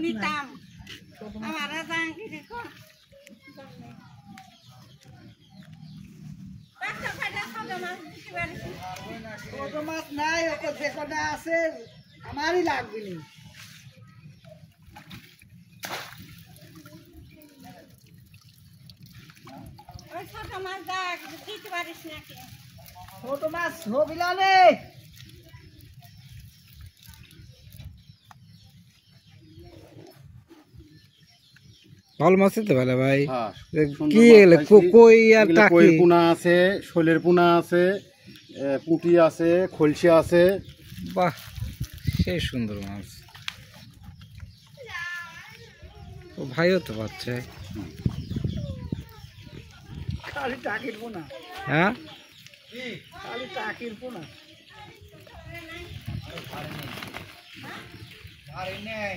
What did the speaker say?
নিতাম আমার জাহাঙ্গীর ছোট মাছ নাই, ওকে যে কটা আছে আমারই লাগবে নি। ছোট মাছ দেখ দিতে পারিস নাকি? ছোট মাছ হবিলা নে। ভালো মাছ তো ভালো ভাই। কি কই আর কইর পোনা আছে, শোলের পোনা আছে, পুঁটি আছে, খলসি আছে। বাহ, সেই সুন্দর মাছ। ও ভাইও তো পাচ্ছে। খালি টাকির পোনা। হ্যাঁ, খালি টাকির পোনা। আরে নেই।